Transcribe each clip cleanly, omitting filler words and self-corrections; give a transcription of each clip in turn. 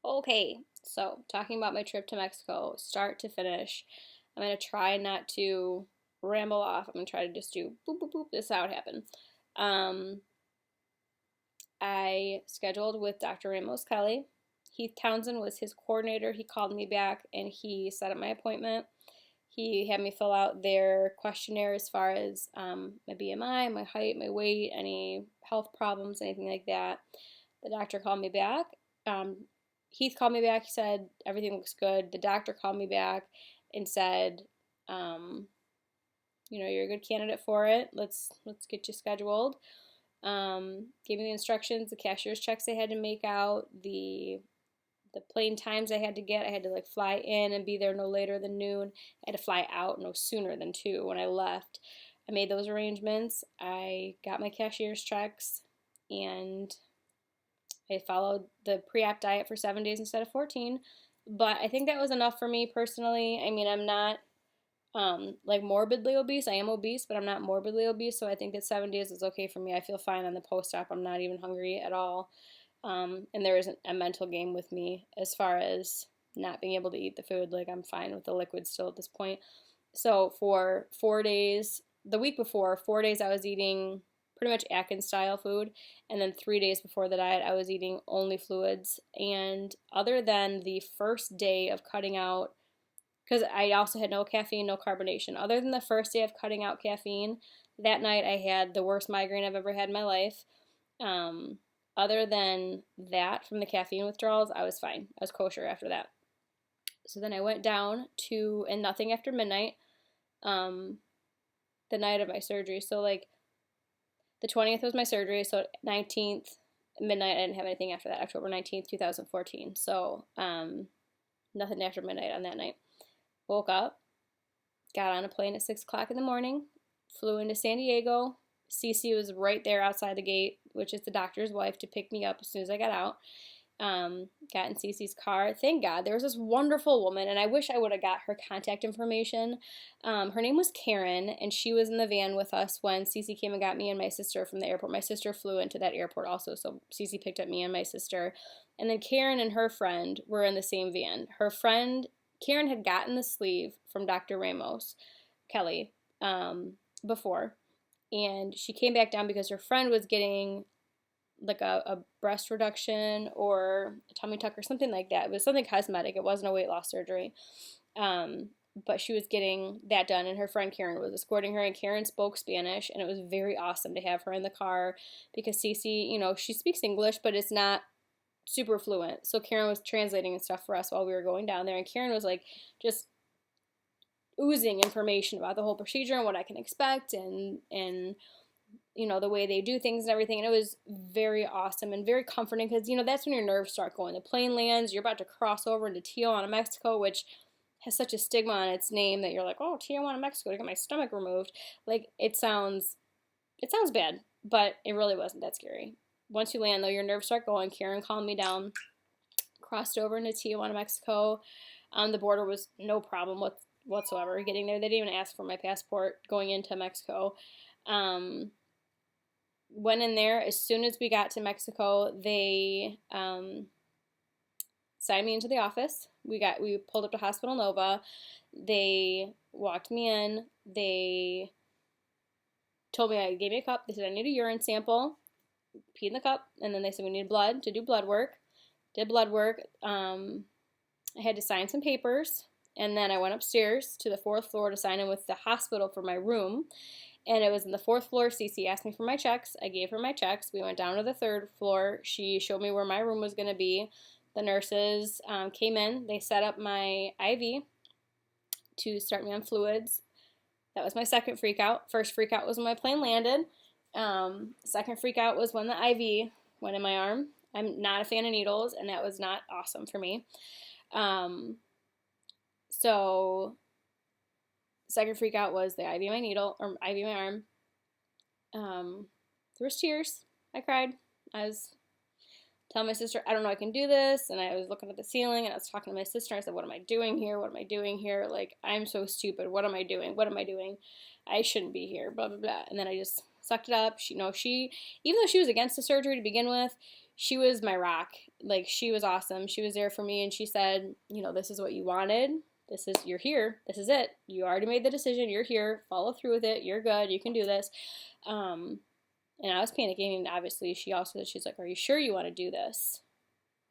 Okay, so talking about my trip to Mexico, start to finish, I'm going to try not to ramble off. I'm going to try to just do boop, boop, boop. This is how it happened. Um, I scheduled with Dr. Ramos Kelly. Heath Townsend was his coordinator. He called me back and he set up my appointment. He had me fill out their questionnaire as far as my BMI, my height, my weight, any health problems, anything like that. The doctor called me back. Um, Heath called me back. He said everything looks good. The doctor called me back and said, um, you're a good candidate for it. Let's get you scheduled. Gave me the instructions, the cashier's checks I had to make out, the plane times I had to get. I had to like fly in and be there no later than noon. I had to fly out no sooner than 2 when I left. I made those arrangements. I got my cashier's checks and I followed the pre-op diet for 7 days instead of 14. But I think that was enough for me personally. I mean, I'm not like morbidly obese. I am obese, but I'm not morbidly obese. So I think that 7 days is okay for me. I feel fine on the post-op. I'm not even hungry at all. And there isn't a mental game with me as far as not being able to eat the food. Like, I'm fine with the liquid still at this point. So for 4 days, the week before, 4 days I was eating pretty much Atkins style food. And then 3 days before the diet, I was eating only fluids. And other than the first day of cutting out, because I also had no caffeine, no carbonation. Other than the first day of cutting out caffeine, that night I had the worst migraine I've ever had in my life. Other than that, from the caffeine withdrawals, I was fine. I was kosher after that. So then I went down to, and nothing after midnight, the night of my surgery. So, like, the 20th was my surgery, so 19th, midnight, I didn't have anything after that, October 19th, 2014. So, nothing after midnight on that night. Woke up, got on a plane at 6 o'clock in the morning, flew into San Diego. Cece was right there outside the gate, which is the doctor's wife, to pick me up as soon as I got out. Got in Cece's car. Thank God. There was this wonderful woman, and I wish I would have got her contact information. Her name was Karen, and she was in the van with us when Cece came and got me and my sister from the airport. My sister flew into that airport also, so Cece picked up me and my sister. And then Karen and her friend were in the same van. Her friend, Karen, had gotten the sleeve from Dr. Ramos Kelly before. And she came back down because her friend was getting like a breast reduction or a tummy tuck or something like that. It was something cosmetic. It wasn't a weight loss surgery. But she was getting that done, and her friend Karen was escorting her, and Karen spoke Spanish, and it was very awesome to have her in the car because Cece, she speaks English, but it's not super fluent. So Karen was translating and stuff for us while we were going down there, and Karen was like just oozing information about the whole procedure and what I can expect and the way they do things and everything. And it was very awesome and very comforting because that's when your nerves start going. The plane lands, you're about to cross over into Tijuana, Mexico, which has such a stigma on its name that you're like, oh, Tijuana, Mexico, to get my stomach removed. Like, it sounds bad, but it really wasn't that scary. Once you land, though, your nerves start going. Karen calmed me down, crossed over into Tijuana, Mexico. The border was no problem whatsoever getting there. They didn't even ask for my passport going into Mexico. Went in there. As soon as we got to Mexico, they signed me into the office. We pulled up to Hospital Nova. They walked me in. They told me, gave me a cup. They said I need a urine sample. Peed in the cup, and then they said we need blood to do blood work. Did blood work. I had to sign some papers. And then I went upstairs to the 4th floor to sign in with the hospital for my room. And it was in the 4th floor. Cece asked me for my checks. I gave her my checks. We went down to the 3rd floor. She showed me where my room was going to be. The nurses came in. They set up my IV to start me on fluids. That was my second freak out. First freak out was when my plane landed. Second freak out was when the IV went in my arm. I'm not a fan of needles, and that was not awesome for me. So second freak out was the IV in my needle, or IV in my arm. There was tears. I cried. I was telling my sister, I don't know I can do this, and I was looking at the ceiling, and I was talking to my sister. I said, what am I doing here? What am I doing here? Like, I'm so stupid. What am I doing? What am I doing? I shouldn't be here, blah, blah, blah. And then I just sucked it up. Even though she was against the surgery to begin with, she was my rock. Like, she was awesome. She was there for me, and she said, you know, this is what you wanted. You're here. This is it. You already made the decision. You're here. Follow through with it. You're good. You can do this. And I was panicking, and obviously she also said, she's like, are you sure you want to do this?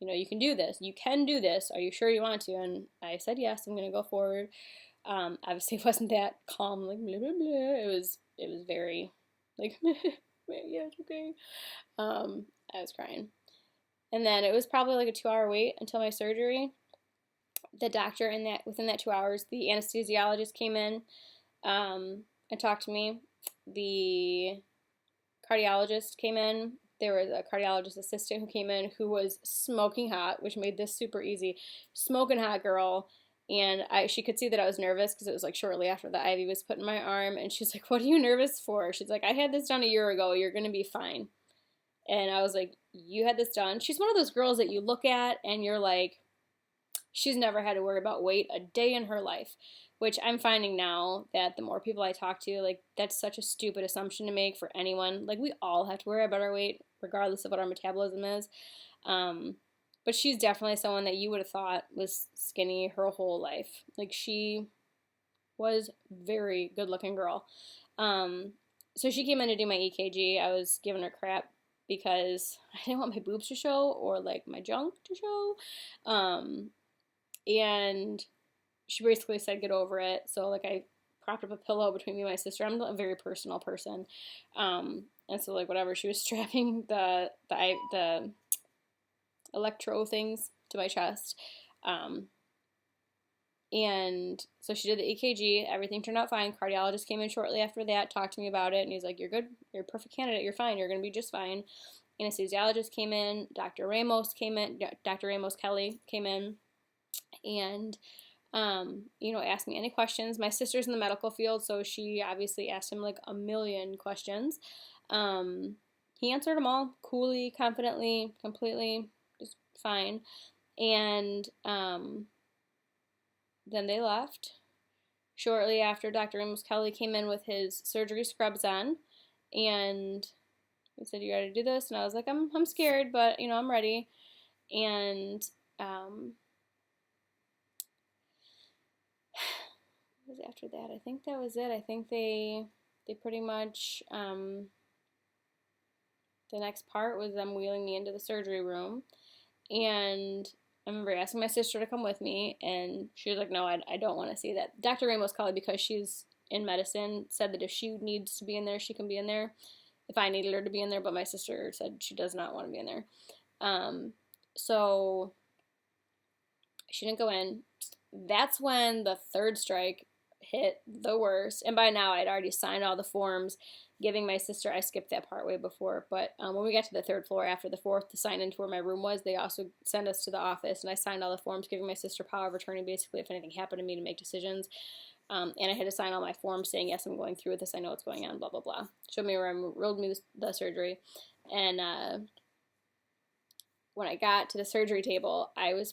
You know, you can do this. You can do this. Are you sure you want to? And I said, yes, I'm going to go forward. Obviously it wasn't that calm, like, blah, blah, blah. It was very, like, yeah, it's okay. I was crying. And then it was probably like a 2-hour wait until my surgery. The doctor within that 2 hours, the anesthesiologist came in, and talked to me. The cardiologist came in. There was a cardiologist assistant who came in who was smoking hot, which made this super easy. Smoking hot girl. And she could see that I was nervous because it was like shortly after the IV was put in my arm. And she's like, what are you nervous for? She's like, I had this done a year ago. You're going to be fine. And I was like, you had this done? She's one of those girls that you look at and you're like, she's never had to worry about weight a day in her life. Which I'm finding now that the more people I talk to, like, that's such a stupid assumption to make for anyone. Like, we all have to worry about our weight, regardless of what our metabolism is. But she's definitely someone that you would have thought was skinny her whole life. Like, she was very good-looking girl. So she came in to do my EKG. I was giving her crap because I didn't want my boobs to show or, like, my junk to show. And she basically said, get over it. So, like, I propped up a pillow between me and my sister. I'm a very personal person. And so, like, whatever, she was strapping the electro things to my chest. And so she did the EKG. Everything turned out fine. Cardiologist came in shortly after that, talked to me about it, and he's like, you're good. You're a perfect candidate. You're fine. You're going to be just fine. Anesthesiologist came in. Dr. Ramos Kelly came in. And asked me any questions. My sister's in the medical field, so she obviously asked him like a million questions. He answered them all coolly, confidently, completely, just fine. And then they left. Shortly after, Dr. Ramos Kelly came in with his surgery scrubs on, and he said, you ready to do this? And I was like, I'm scared, but, I'm ready. And was after that? I think that was it. I think they pretty much, the next part was them wheeling me into the surgery room. And I remember asking my sister to come with me, and she was like, no, I don't want to see that. Dr. Ramos Kelly, because she's in medicine, said that if she needs to be in there, she can be in there. If I needed her to be in there, but my sister said she does not want to be in there. So she didn't go in. That's when the third strike hit the worst. And by now I'd already signed all the forms giving my sister, I skipped that part way before, but when we got to the third floor after the fourth to sign into where my room was, they also sent us to the office, and I signed all the forms giving my sister power of attorney, basically if anything happened to me, to make decisions. And I had to sign all my forms saying, yes, I'm going through with this, I know what's going on, blah, blah, blah. Showed me where I rolled me the surgery. And when I got to the surgery table, I was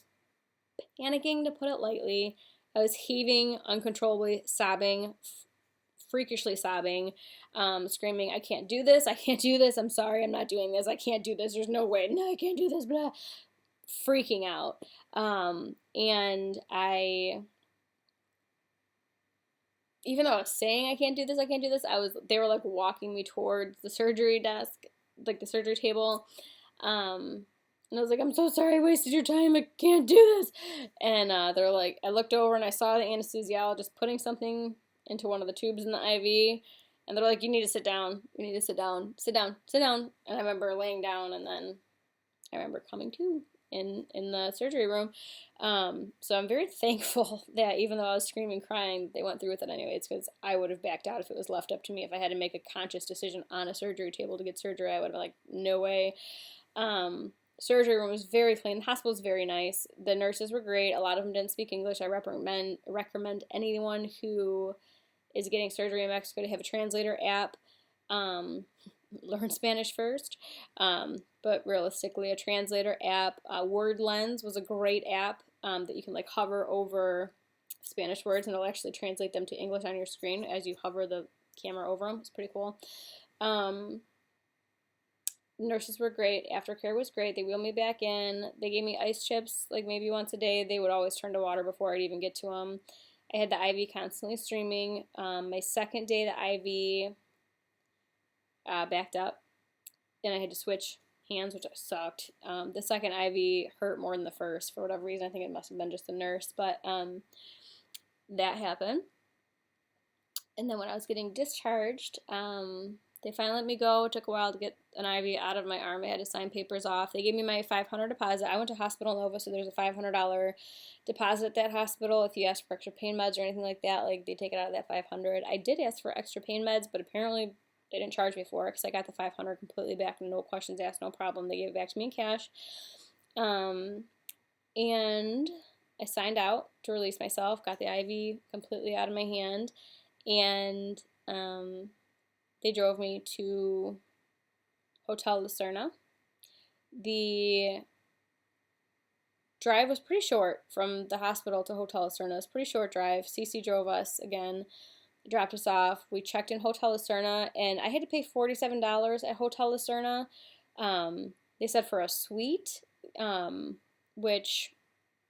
panicking, to put it lightly. I was heaving uncontrollably, sobbing, freakishly sobbing, screaming, I can't do this, I'm sorry, I'm not doing this, I can't do this, there's no way, no, I can't do this, blah, freaking out. And even though I was saying I can't do this, they were like walking me towards the surgery desk, like the surgery table, and I was like, I'm so sorry I wasted your time, I can't do this. And they're like, I looked over and I saw the anesthesiologist putting something into one of the tubes in the IV, and they're like, you need to sit down, sit down. And I remember laying down, and then I remember coming to in the surgery room. So I'm very thankful that even though I was screaming, crying, they went through with it anyways, because I would have backed out if it was left up to me. If I had to make a conscious decision on a surgery table to get surgery, I would have been like, no way. Surgery room was very clean. The hospital was very nice. The nurses were great. A lot of them didn't speak English. I recommend anyone who is getting surgery in Mexico to have a translator app. Learn Spanish first. But realistically, a translator app. Word Lens was a great app that you can like hover over Spanish words, and it'll actually translate them to English on your screen as you hover the camera over them. It's pretty cool. Nurses were great. Aftercare was great. They wheeled me back in. They gave me ice chips like maybe once a day. They would always turn to water before I'd even get to them. I had the IV constantly streaming. My second day, the IV backed up, and I had to switch hands, which sucked. The second IV hurt more than the first for whatever reason. I think it must have been just the nurse, but that happened. And then when I was getting discharged, they finally let me go. It took a while to get an IV out of my arm. I had to sign papers off. They gave me my $500 deposit. I went to Hospital Nova, so there's a $500 deposit at that hospital. If you ask for extra pain meds or anything like that, like they take it out of that $500. I did ask for extra pain meds, but apparently they didn't charge me for it because I got the $500 completely back, no questions asked, no problem. They gave it back to me in cash. And I signed out to release myself, got the IV completely out of my hand, and they drove me to Hotel Lucerna. The drive was pretty short from the hospital to Hotel Lucerna. It was a pretty short drive. Cece drove us again, dropped us off. We checked in Hotel Lucerna, and I had to pay $47 at Hotel Lucerna. They said for a suite, which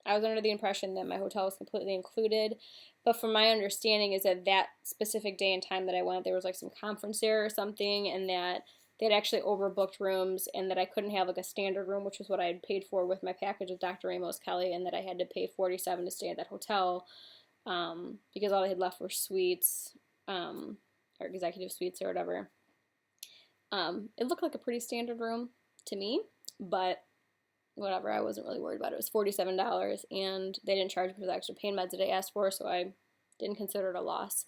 I was under the impression that my hotel was completely included. But from my understanding is that that specific day and time that I went, there was like some conference there or something, and that they'd actually overbooked rooms, and that I couldn't have like a standard room, which was what I had paid for with my package with Dr. Ramos Kelly, and that I had to pay $47 to stay at that hotel, because all they had left were suites, or executive suites or whatever. It looked like a pretty standard room to me, but whatever, I wasn't really worried about it. It was $47, and they didn't charge me for the extra pain meds that I asked for, so I didn't consider it a loss.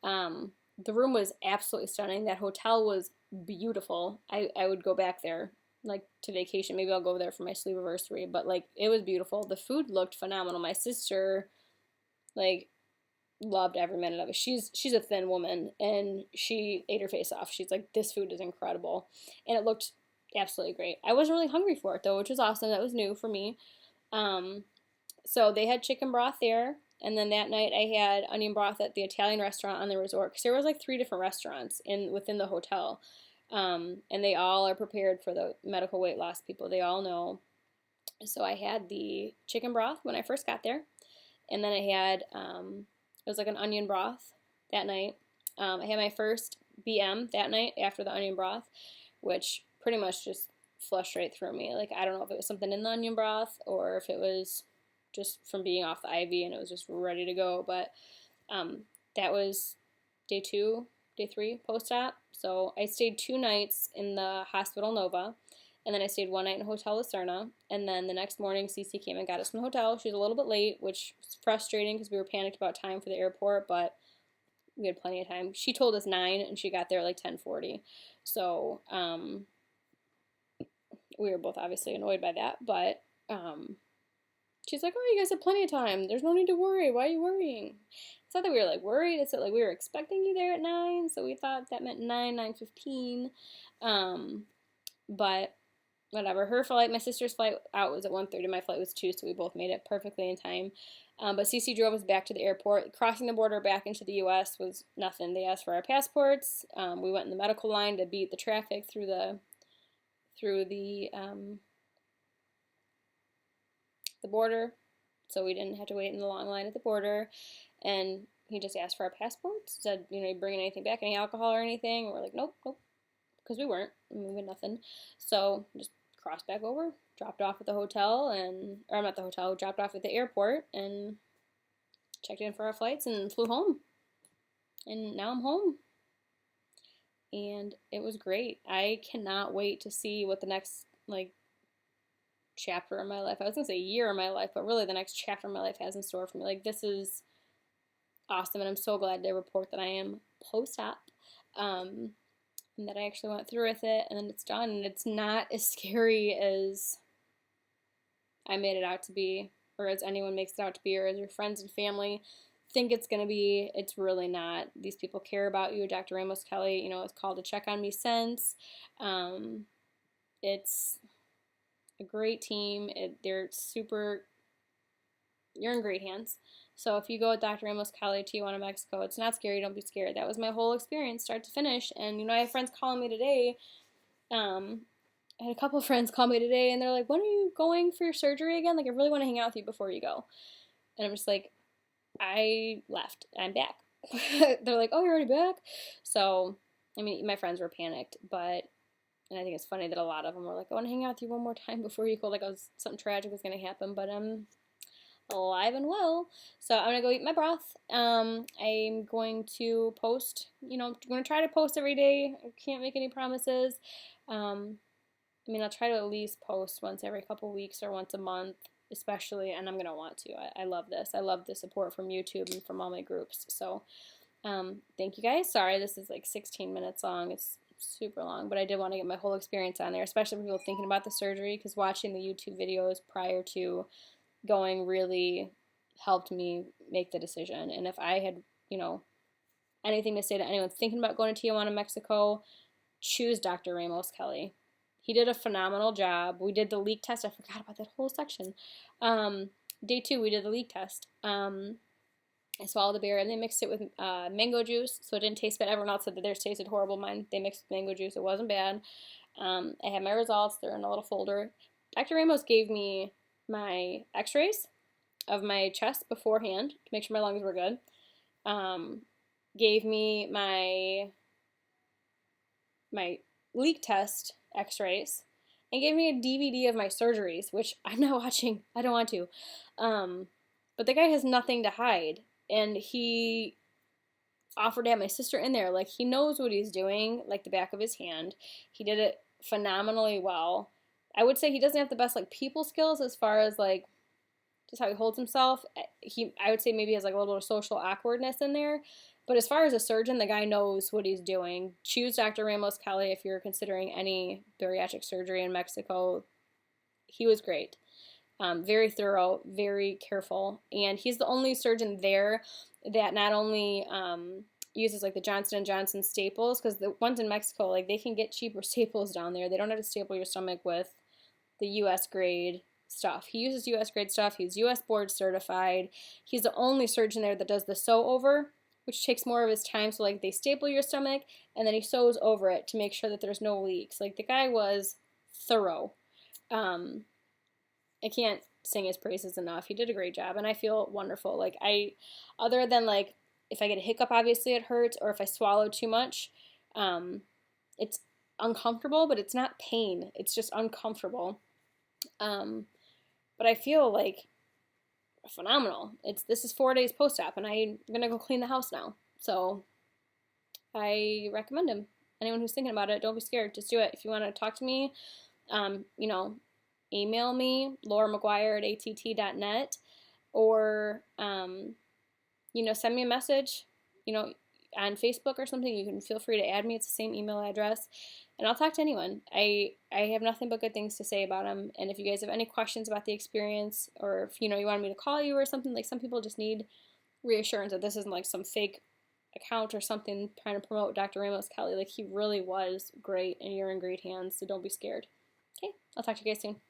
The room was absolutely stunning. That hotel was beautiful. I would go back there, like, to vacation. Maybe I'll go there for my sleepiversary, but, like, it was beautiful. The food looked phenomenal. My sister, like, loved every minute of it. She's a thin woman, and she ate her face off. She's like, this food is incredible. And it looked absolutely great. I wasn't really hungry for it, though, which was awesome. That was new for me. So they had chicken broth there, and then that night I had onion broth at the Italian restaurant on the resort, because there was like 3 different restaurants within the hotel, and they all are prepared for the medical weight loss people. They all know. So I had the chicken broth when I first got there, and then I had it was like an onion broth that night. I had my first BM that night after the onion broth, which pretty much just flushed right through me. Like, I don't know if it was something in the onion broth or if it was just from being off the IV and it was just ready to go. But that was day 2, day 3 post-op. So I stayed 2 nights in the Hospital Nova, and then I stayed 1 night in Hotel Lucerna. And then the next morning, Cece came and got us from the hotel. She was a little bit late, which was frustrating because we were panicked about time for the airport, but we had plenty of time. She told us 9, and she got there at like 10:40. So we were both obviously annoyed by that, but she's like, oh, you guys have plenty of time. There's no need to worry. Why are you worrying? It's not that we were like worried. It's that like we were expecting you there at 9, so we thought that meant 9:15. But whatever. Her flight, my sister's flight out was at 1:30. My flight was 2, so we both made it perfectly in time. But Cece drove us back to the airport. Crossing the border back into the U.S. was nothing. They asked for our passports. We went in the medical line to beat the traffic through the border, so we didn't have to wait in the long line at the border. And he just asked for our passports, said, you bringing anything back, any alcohol or anything? And we're like, nope, because we weren't. We had nothing. So just crossed back over, dropped off at the hotel, or not the hotel, dropped off at the airport, and checked in for our flights and flew home. And now I'm home. And it was great. I cannot wait to see what the next, like, chapter of my life, I was going to say year of my life, but really the next chapter of my life has in store for me. Like, this is awesome, and I'm so glad to report that I am post-op, and that I actually went through with it, and then it's done, and it's not as scary as I made it out to be, or as anyone makes it out to be, or as your friends and family think it's going to be. It's really not. These people care about you. Dr. Ramos Kelly, has called to check on me since. It's a great team. You're in great hands. So if you go with Dr. Ramos Kelly, Tijuana, Mexico, it's not scary. Don't be scared. That was my whole experience, start to finish. And, I have friends calling me today, I had a couple of friends call me today and they're like, when are you going for your surgery again? Like, I really want to hang out with you before you go. And I'm just like, I left. I'm back. They're like, oh, you're already back? So, I mean, my friends were panicked, but, and I think it's funny that a lot of them were like, I want to hang out with you one more time before you go. Like, something tragic was going to happen, but I'm alive and well. So I'm gonna go eat my broth. I'm going to post, I'm gonna try to post every day. I can't make any promises. I mean, I'll try to at least post once every couple weeks or once a month, especially, and I'm gonna want to. I love this. I love the support from YouTube and from all my groups. So, thank you guys. Sorry, this is like 16 minutes long. It's super long, but I did want to get my whole experience on there, especially for people thinking about the surgery, because watching the YouTube videos prior to going really helped me make the decision. And if I had, anything to say to anyone thinking about going to Tijuana, Mexico, choose Dr. Ramos Kelly. He did a phenomenal job. We did the leak test. I forgot about that whole section. Day 2, we did the leak test. I swallowed the beer, and they mixed it with mango juice, so it didn't taste bad. Everyone else said that theirs tasted horrible. Mine, they mixed with mango juice. It wasn't bad. I had my results. They're in a little folder. Dr. Ramos gave me my x-rays of my chest beforehand to make sure my lungs were good. Gave me my leak test x-rays and gave me a DVD of my surgeries, which I'm not watching. I don't want to. But the guy has nothing to hide, and he offered to have my sister in there. Like, he knows what he's doing, like the back of his hand. He did it phenomenally well. I would say he doesn't have the best, like, people skills as far as, like, just how he holds himself. I would say maybe has, like, a little bit of social awkwardness in there. But as far as a surgeon, the guy knows what he's doing. Choose Dr. Ramos Kelly if you're considering any bariatric surgery in Mexico. He was great. Very thorough, very careful. And he's the only surgeon there that not only uses like the Johnson & Johnson staples, because the ones in Mexico, like, they can get cheaper staples down there. They don't have to staple your stomach with the U.S. grade stuff. He uses U.S. grade stuff. He's U.S. board certified. He's the only surgeon there that does the sew over, which takes more of his time. So, like, they staple your stomach, and then he sews over it to make sure that there's no leaks. Like, the guy was thorough. I can't sing his praises enough. He did a great job, and I feel wonderful. Like, other than, like, if I get a hiccup, obviously it hurts, or if I swallow too much, it's uncomfortable, but it's not pain. It's just uncomfortable. But I feel, like, phenomenal. This is 4 days post-op, and I'm going to go clean the house now. So I recommend him. Anyone who's thinking about it, don't be scared. Just do it. If you want to talk to me, email me, lauramcguire@att.net, or, send me a message, on Facebook or something. You can feel free to add me. It's the same email address, and I'll talk to anyone. I have nothing but good things to say about them, and if you guys have any questions about the experience, or if, you want me to call you or something, like, some people just need reassurance that this isn't, like, some fake account or something trying to promote Dr. Ramos Kelly. Like, he really was great, and you're in great hands, so don't be scared. Okay, I'll talk to you guys soon.